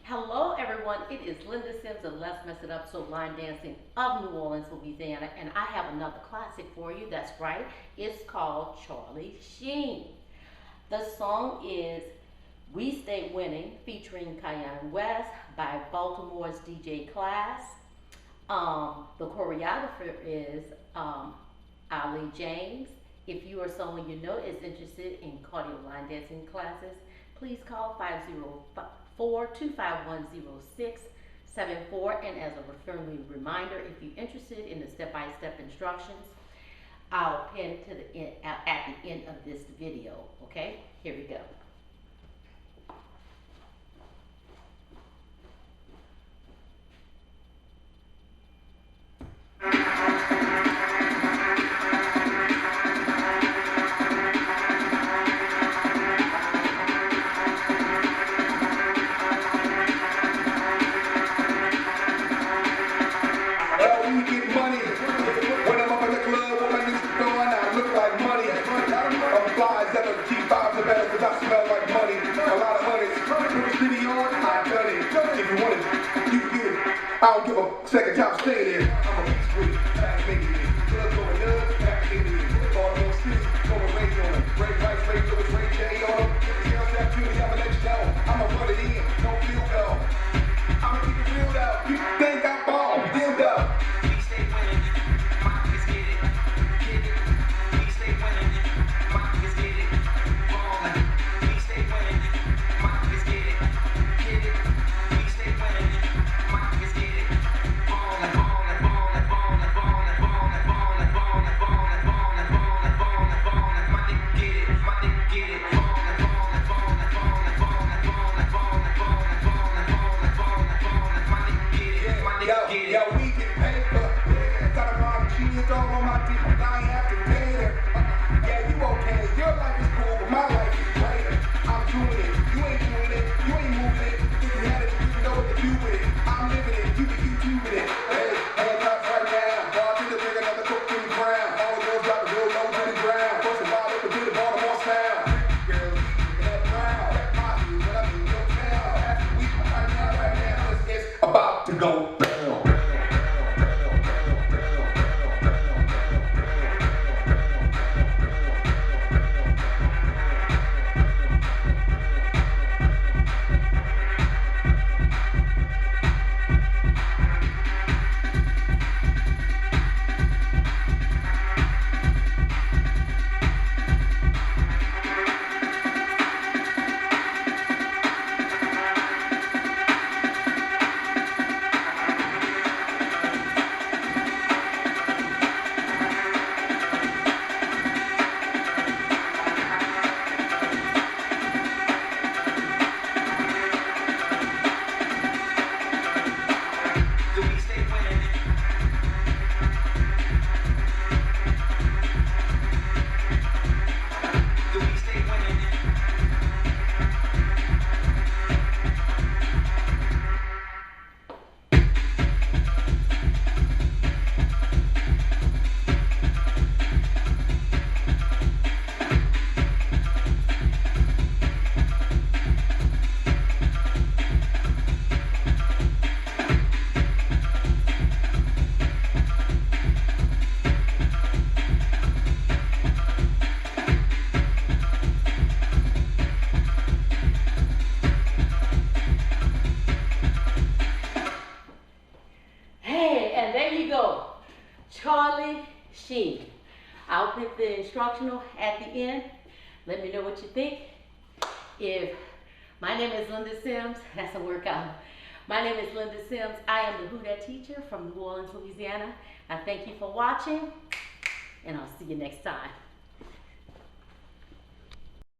Hello everyone, it is Linda Sims of Let's Mess It Up So Line Dancing of New Orleans, Louisiana, and I have another classic for you. That's right, it's called Sheen. The song is We Stay Winning featuring Kanye West by Baltimore's DJ Class. The choreographer is Ali James. If you or someone you know is interested in cardio line dancing classes, please call 504-251-0674. And as a friendly reminder, if you're interested in the step-by-step instructions, I'll pin to the end, at the end of this video. Okay, here we go. I smell like money, a lot of money. Put the city on, I done it. If you want it, you can get it. I don't give a second time stay there. I'm a beast with it, fast making it. Blood going up, back in it. Baltimore City, going rage on them. Ray Rice, Ray Lewis, Ray J on them. If you else that beauty, I'ma let you know. I'ma run it in, don't feel though. I'ma keep it real though. You think I'm ball, deal though. We stay winning, my kids get it. Get it. We stay winning, my kids get it. Ballin'. Yo, we get paper. Got a lot of cheese all on my dick. I ain't have to pay her. Yeah, you okay. Your life is cool, but my life is greater. I'm doing it. You ain't doing it. You ain't moving it. If you had it, you would know what to do with it. I'm living it. You can YouTubing it. Hey, hands right now. Ball to the bring another cook in the ground. All the girls drop the real low to the ground. First of all, up to the Baltimore sound. Girls, that brown. That posse, what I mean, your town. After the week, right now, it's about to go down. Sheen. I'll put the instructional at the end. Let me know what you think. My name is Linda Sims, that's a workout. My name is Linda Sims. I am the Who Dat teacher from New Orleans, Louisiana. I thank you for watching, and I'll see you next time.